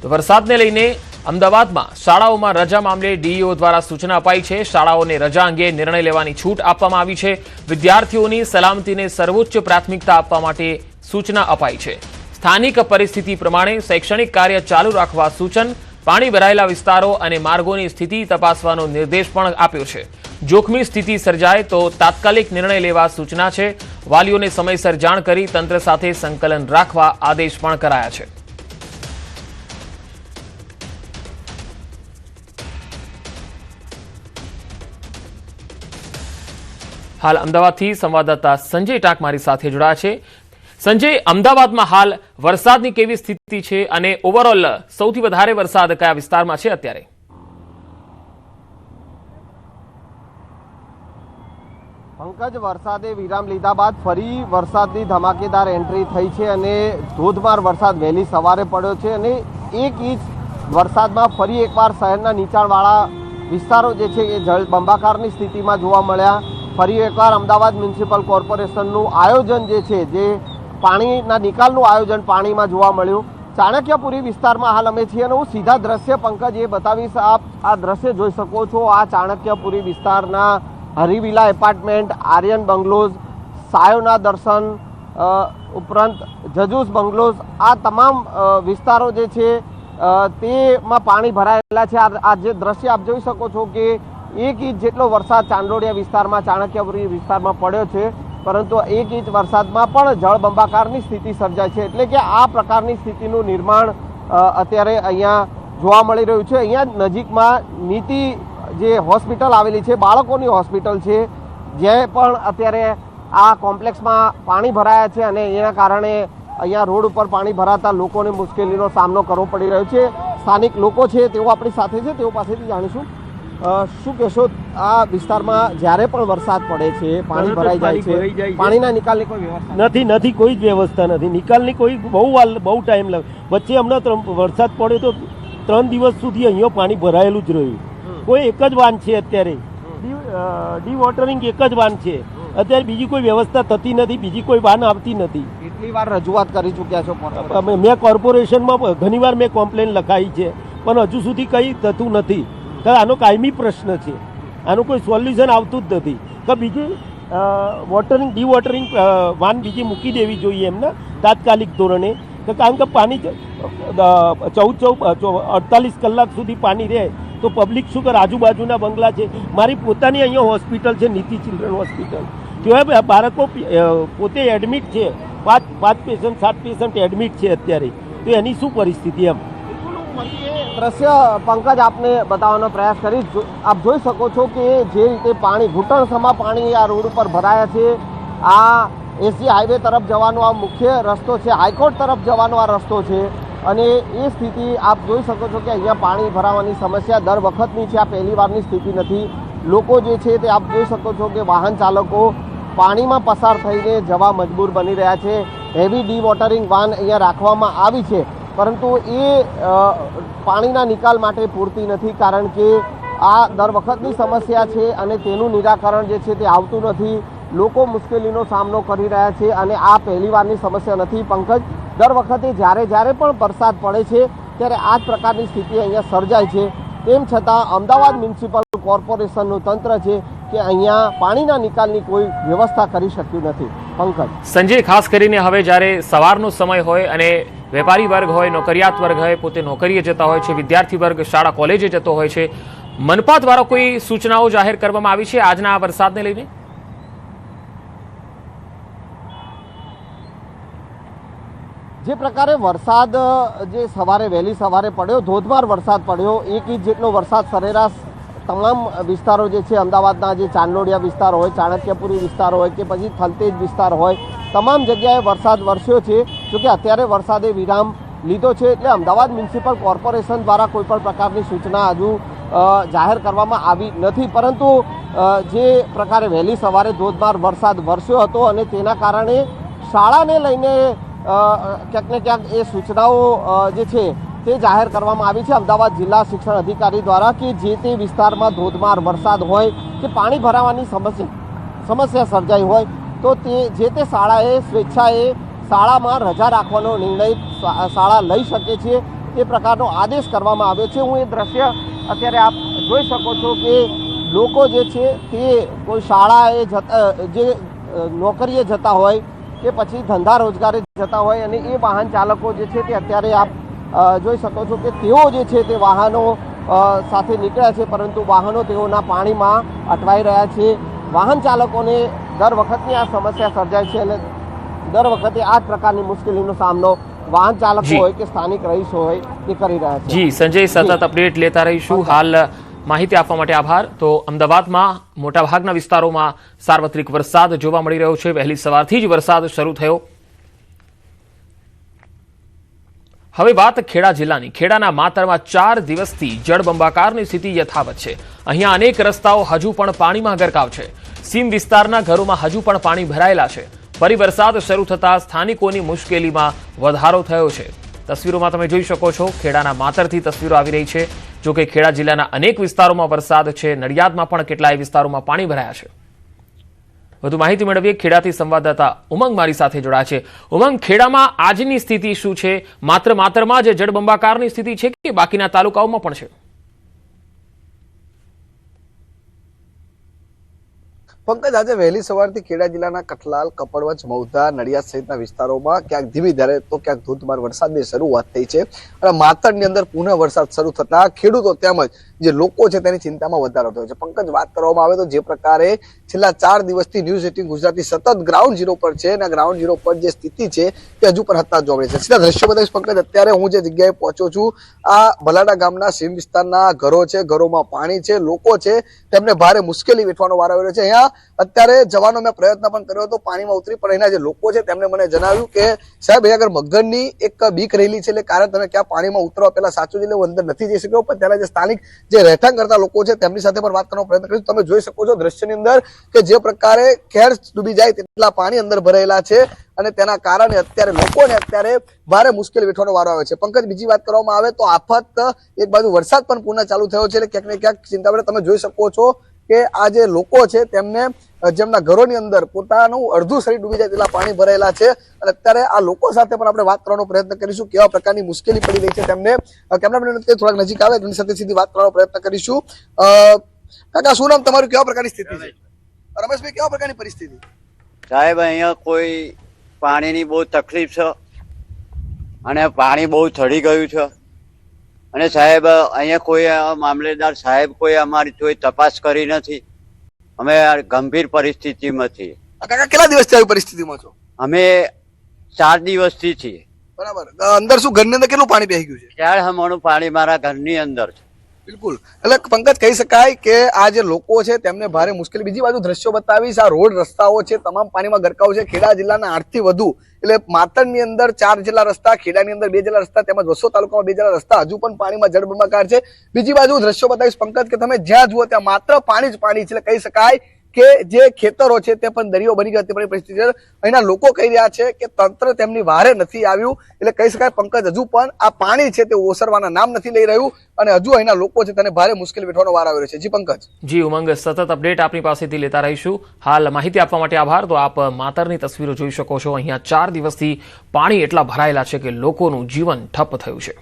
તો વરસાદને લઈને અમદાવાદમાં શાળાઓમાં રજા મામલે ડીઈઓ દ્વારા સૂચના અપાઈ છે। શાળાઓને રજા અંગે નિર્ણય લેવાની છૂટ આપવામાં આવી છે। વિદ્યાર્થીઓની સલામતીને સર્વોચ્ચ પ્રાથમિકતા આપવા માટે સૂચના અપાઈ છે। સ્થાનિક પરિસ્થિતિ પ્રમાણે શૈક્ષણિક કાર્ય ચાલુ રાખવા સૂચન, પાણી ભરાયેલા વિસ્તારો અને માર્ગોની સ્થિતિ તપાસવાનો નિર્દેશ પણ આપ્યો છે। જોખમી સ્થિતિ સર્જાય તો તાત્કાલિક નિર્ણય લેવા સૂચના છે। વાલીઓને સમયસર જાણ કરી તંત્ર સાથે સંકલન રાખવા આદેશ પણ કરાયા છે। હાલ અમદાવાદથી સંવાદદાતા સંજય ટાંક મારી સાથે જોડાયા છે। સંજય, અમદાવાદમાં હાલ વરસાદની કેવી સ્થિતિ છે અને ઓવરઓલ સૌથી વધારે વરસાદ કયા વિસ્તારમાં છે અત્યારે? પંકજ, વરસાદે વિરામ લીધા બાદ ફરી વરસાદની ધમાકેદાર એન્ટ્રી થઈ છે અને ધોધમાર વરસાદ વહેલી સવારે પડ્યો છે અને 1 ઇંચ વરસાદમાં ફરી એકવાર શહેરના નીચાણવાળા વિસ્તારો જે છે એ જળબંબાકારની સ્થિતિમાં જોવા મળ્યા। ફરી એકવાર અમદાવાદ મ્યુનિસિપલ કોર્પોરેશનનું આયોજન જે છે, જે પાણીના નિકાલનું આયોજન પાણીમાં જોવા મળ્યું। ચાણક્યપુરી વિસ્તારમાં હાલ અમે છીએ અને હું સીધા દ્રશ્ય, પંકજ, એ બતાવીશ। આપ આ દ્રશ્ય જોઈ શકો છો। આ ચાણક્યપુરી વિસ્તારના હરિવિલા એપાર્ટમેન્ટ, આર્યન બંગલોઝ, સાયોના દર્શન ઉપરાંત જજુસ બંગલોઝ, આ તમામ વિસ્તારો જે છે તેમાં પાણી ભરાયેલા છે। આ જે દ્રશ્ય આપ જોઈ શકો છો કે 1 ઇંચ જેટલો વરસાદ ચાંદોડિયા વિસ્તારમાં, ચાણક્યપુરી વિસ્તારમાં પડ્યો છે, પરંતુ 1 ઇંચ વરસાદમાં પણ જળબંબાકારની સ્થિતિ સર્જાય છે। એટલે કે આ પ્રકારની સ્થિતિનું નિર્માણ અત્યારે અહીંયા જોવા મળી રહ્યું છે। અહીંયા નજીકમાં નીતિ જે હોસ્પિટલ આવેલી છે, બાળકોની હોસ્પિટલ છે, જે પણ અત્યારે આ કોમ્પ્લેક્સમાં પાણી ભરાયા છે અને એના કારણે અહીંયા રોડ ઉપર પાણી ભરાતા લોકોને મુશ્કેલીનો સામનો કરવો પડી રહ્યો છે। સ્થાનિક લોકો છે તેઓ આપણી સાથે છે, તેઓ પાસેથી જાણીશું। શું કહેશો, આ વિસ્તારમાં જ્યારે પણ વરસાદ પડે છે પાણી ભરાઈ જાય છે, પાણીના નિકાલની કોઈ વ્યવસ્થા નથી, કોઈ જ વ્યવસ્થા નથી। નિકાલની કોઈ બહુ ટાઈમ લાગે। વચ્ચે હમણાં વરસાદ પડ્યો તો 3 દિવસ સુધી અહીંયા પાણી ભરાયેલું જ રહ્યું। કોઈ એક જ વાન છે અત્યારે, ડી-વોટરિંગ એક જ વાન છે અત્યારે, બીજી કોઈ વ્યવસ્થા થતી નથી, બીજી કોઈ વાન આવતી નથી। કેટલી વાર રજૂઆત કરી ચૂક્યા છો? મેં કોર્પોરેશનમાં ઘણીવાર મેં કમ્પ્લેન લખાઈ છે, પણ હજુ સુધી કંઈ થતું નથી। આનો કાયમી પ્રશ્ન છે, આનું કોઈ સોલ્યુશન આવતું જ નથી। કે બીજી ડી-વોટરિંગ વાન બીજી મૂકી દેવી જોઈએ એમને તાત્કાલિક ધોરણે, કારણ કે પાણી 48 કલાક સુધી પાણી રહે તો પબ્લિક શું કરે? આજુબાજુના બંગલા છે, મારી પોતાની અહીંયા હોસ્પિટલ છે, નીતિ ચિલ્ડ્રન હોસ્પિટલ, તેવા બાળકો પોતે એડમિટ છે, 5 પેશન્ટ 7 પેશન્ટ એડમિટ છે અત્યારે, તો એની શું પરિસ્થિતિ? એમ દ્રશ્ય, પંકજ, આપને બતાવવાનો પ્રયાસ કરીશ। આપ જોઈ શકો છો કે જે રીતે પાણી ઘૂંટણસમા પાણી આ રોડ ઉપર ભરાયા છે। આ એસજી હાઈવે તરફ જવાનો આ મુખ્ય રસ્તો છે, હાઈકોર્ટ તરફ જવાનો આ રસ્તો છે અને એ સ્થિતિ આપ જોઈ શકો છો કે અહીંયા પાણી ભરાવાની સમસ્યા દર વખતની છે, આ પહેલી વારની સ્થિતિ નથી। લોકો જે છે તે આપ જોઈ શકો છો કે વાહન ચાલકો પાણીમાં પસાર થઈને જવા મજબૂર બની રહ્યા છે। હેવી ડી-વોટરિંગ વાન અહીંયા રાખવામાં આવી છે, પરંતુ એ પાણીના નિકાલ માટે પૂરતી નથી, કારણ કે આ દર વખતની સમસ્યા છે અને તેનું નિરાકરણ જે છે તે આવતું નથી। લોકો મુશ્કેલીનો સામનો કરી રહ્યા છે અને આ પહેલી વારની સમસ્યા નથી, પંકજ। દર વખતે જ્યારે પણ વરસાદ પડે છે ત્યારે આ જ પ્રકારની સ્થિતિ અહીંયા સર્જાય છે। તેમ છતાં અમદાવાદ મ્યુનિસિપલ કોર્પોરેશનનું તંત્ર છે કે અહીંયા પાણીના નિકાલની કોઈ વ્યવસ્થા કરી શક્યું નથી, પંકજ। સંજય, ખાસ કરીને હવે જ્યારે સવારનો સમય હોય અને વેપારી વર્ગ હોય, નોકરિયાત વર્ગ હોય, પોતે નોકરીએ જતા હોય છે, વિદ્યાર્થી વર્ગ શાળા કોલેજે જતો હોય છે, મનપા દ્વારા કોઈ સૂચનાઓ જાહેર કરવામાં આવી છે આજના આ વરસાદને લઈને? જે પ્રકારે વરસાદ જે વહેલી સવારે પડ્યો, ધોધમાર વરસાદ પડ્યો, 1 ઇંચ જેટલો વરસાદ સરેરાશ તમામ વિસ્તારો જે છે અમદાવાદના, જે ચાંદોડિયા વિસ્તાર હોય, ચાણક્યપુરી વિસ્તાર હોય કે પછી થલતેજ વિસ્તાર હોય, તમામ જગ્યાએ વરસાદ વરસ્યો છે। જોકે અત્યારે વરસાદે વિરામ લીધો છે, એટલે અમદાવાદ મ્યુનિસિપલ કોર્પોરેશન દ્વારા કોઈપણ પ્રકારની સૂચના હજુ જાહેર કરવામાં આવી નથી, પરંતુ જે પ્રકારે વહેલી સવારે ધોધમાર વરસાદ વરસ્યો હતો અને તેના કારણે શાળાને લઈને ક્યાંક ને ક્યાંક એ સૂચનાઓ જે છે તે જાહેર કરવામાં આવી છે અમદાવાદ જિલ્લા શિક્ષણ અધિકારી દ્વારા, કે જે તે વિસ્તારમાં ધોધમાર વરસાદ હોય કે પાણી ભરાવાની સમસ્યા સર્જાઈ હોય તો તે શાળાએ સ્વેચ્છાએ શાળામાં રજા રાખવાનો નિર્ણય શાળા લઈ શકે છે। તે પ્રકારનો આદેશ કરવામાં આવ્યો છે। હું એ દ્રશ્ય અત્યારે આપ જોઈ શકો છો કે લોકો જે છે તે કોઈ શાળાએ જે નોકરીએ જતા હોય કે પછી ધંધા રોજગારે જતા હોય અને એ વાહન ચાલકો જે છે તે અત્યારે આપ જોઈ શકો છો કે તેઓ જે છે તે વાહનો સાથે નીકળ્યા છે, પરંતુ વાહનો તેઓના પાણીમાં અટવાઈ રહ્યા છે। વાહન ચાલકોને દર વખતની આ સમસ્યા સર્જાય છે અને દર વખતે આ જ પ્રકારની મુશ્કેલીનો સામનો વાહન ચાલકો હોય કે સ્થાનિક રહીશો હોય તે કરી રહ્યા છે। જી સંજય, સતત અપડેટ લેતા રહીશું। હાલ માહિતી આપવા માટે આભાર। તો અમદાવાદમાં મોટાભાગના વિસ્તારોમાં સાર્વત્રિક વરસાદ જોવા મળી રહ્યો છે। વહેલી સવારથી જ વરસાદ શરૂ થયો। હવે વાત ખેડા જિલ્લાની। ખેડાના માતરમાં 4 દિવસથી જળબંબાકારની સ્થિતિ યથાવત છે। અહીંયા અનેક રસ્તાઓ હજુ પણ પાણીમાં ગરકાવ છે। સીમ વિસ્તારના ઘરોમાં હજુ પણ પાણી ભરાયેલા છે। ફરી વરસાદ શરૂ થતાં સ્થાનિકોની મુશ્કેલીમાં વધારો થયો છે। તસવીરોમાં તમે જોઈ શકો છો, ખેડાના માતરથી તસવીરો આવી રહી છે। જો કે ખેડા જિલ્લાના અનેક વિસ્તારોમાં વરસાદ છે। નડિયાદમાં પણ કેટલાય વિસ્તારોમાં પાણી ભરાયા છે। વધુ માહિતી મેળવીએ। ખેડાથી સંવાદદાતા ઉમંગ મારી સાથે જોડાયા છે। ઉમંગ, ખેડામાં આજની સ્થિતિ શું છે? માતરમાં જે જળબંબાકારની સ્થિતિ છે કે બાકીના તાલુકાઓમાં પણ છે? પંકજ, આજે વહેલી સવારથી ખેડા જિલ્લાના કઠલાલ, કપડવંજ, મૌધા, નડિયાદ સહિતના વિસ્તારોમાં ક્યાંક ધીમી ધારે તો ક્યાંક ધોધમાર વરસાદની શરૂઆત થઈ છે અને માતરની અંદર પુનઃ વરસાદ શરૂ થતા ખેડૂતો તેમજ જે લોકો છે તેની ચિંતામાં વધારો થયો છે। પંકજ, વાત કરવામાં આવે તો જે પ્રકારે છેલ્લા 4 દિવસથી ન્યૂઝ 18 ગુજરાતી સતત ગ્રાઉન્ડ ઝીરો પર છે અને ગ્રાઉન્ડ ઝીરો પર જે સ્થિતિ છે તે હજુ પણ હતાશ જોવા મળે છે। સીધા દ્રશ્યો બતાવીશ પંકજ। અત્યારે હું જે જગ્યાએ પહોંચ્યો છું, આ ભલાડા ગામના સીમ વિસ્તારના ઘરો છે, ઘરોમાં પાણી છે, લોકો છે તેમને ભારે મુશ્કેલી વેઠવાનો વારો આવ્યો છે। અહીંયા અત્યારે જવાનો મેં પ્રયત્ન પણ કર્યો હતો પાણીમાં ઉતરી, પણ અહીંના જે લોકો છે તેમને મને જણાવ્યું કે સાહેબ, અહીંયા આગળ મગરની એક બીક રહેલી છે, એટલે કારણ તમે ક્યાં પાણીમાં ઉતરવા પહેલા સાચું એટલે હું અંદર નથી જઈ શક્યો। પણ ત્યારે જે સ્થાનિક જે રહેઠાણ કરતા લોકો છે તેમની સાથે પણ વાત કરવાનો પ્રયત્ન કર્યો। તમે જોઈ શકો છો દ્રશ્યની અંદર કે જે પ્રકારે ખેર ડૂબી જાય તેટલા પાણી અંદર ભરાયેલા છે અને તેના કારણે અત્યારે લોકોને ભારે મુશ્કેલી વેઠવાનો વારો આવે છે। પંકજ, બીજી વાત કરવામાં આવે તો આફત એક બાજુ વરસાદ પણ પુનઃ ચાલુ થયો છે, એટલે ક્યાંક ને ક્યાંક ચિંતા પડે। તમે જોઈ શકો છો કે આ જે લોકો છે તેમને જેમના ઘરોની અંદર પોતાનું અડધું શરીર ડૂબી જાય તેટલા પાણી ભરાયેલા છે અને અત્યારે આ લોકો સાથે પણ આપણે વાત કરવાનો પ્રયત્ન કરીશું, કેવા પ્રકારની મુશ્કેલી પડી રહી છે તેમને। કેમેરામેન થોડાક નજીક આવે તેની સાથે સીધી વાત કરવાનો પ્રયત્ન કરીશું। કાકા, શું નામ તમારું? કેવા પ્રકારની સ્થિતિ છે? રમેશભાઈ, કેવા પ્રકારની પરિસ્થિતિ? સાહેબ, અહીંયા કોઈ પાણીની બહુ તકલીફ છે અને પાણી બહુ ચડી ગયું છે અને સાહેબ અહીંયા કોઈ મામલેદાર સાહેબ કોઈ અમારી કોઈ તપાસ કરી નથી। અમે ગંભીર પરિસ્થિતિમાં છીએ। કાકા, કેટલા દિવસથી આવી પરિસ્થિતિમાં છો? અમે 4 દિવસથી છીએ। બરાબર। અંદર શું ઘરની અંદર કેટલું પાણી બેસી ગયું છે? ત્યારે હમણાં પાણી મારા ઘરની અંદર છે। બિલકુલ, એટલે પંકજ કહી શકાય કે આ જે લોકો છે તેમને ભારે મુશ્કેલી। બીજી બાજુ દ્રશ્યો બતાવીશ, આ રોડ રસ્તાઓ છે તમામ પાણીમાં ગરકાવ છે। ખેડા જિલ્લાના 8 થી વધુ એટલે માતરની અંદર 4 જેટલા રસ્તા, ખેડાની અંદર 2 જેટલા રસ્તા તેમજ વસો તાલુકામાં 2 જેટલા રસ્તા હજુ પણ પાણીમાં જળબંબાકાર છે। બીજી બાજુ દ્રશ્યો બતાવીશ પંકજ કે તમે જ્યાં જુઓ ત્યાં માત્ર પાણી જ પાણી છે। એટલે કહી શકાય કે જે ખેતરો છે તે પણ દરિયો બની ગયો તેવી પરિસ્થિતિ છે। અહીંના લોકો કહી રહ્યા છે કે તંત્ર તેમની વારે નથી આવ્યું, એટલે કહી શકાય પંકજ હજુ પણ આ પાણી છે તે ઓસરવાના નામ નથી લઈ રહ્યું અને હજુ અહીંના લોકો છે તેને ભારે મુશ્કેલી વેઠવાનો વાર આવી રહ્યો છે। જી પંકજ। જી ઉમંગ, સતત અપડેટ આપની પાસેથી લેતા રહીશું। હાલ માહિતી આપવા માટે આભાર। તો આપ માતરની તસવીરો જોઈ શકો છો। અહીંયા 4 દિવસથી પાણી એટલા ભરાયેલા છે કે લોકોનું જીવન ઠપ થયું છે।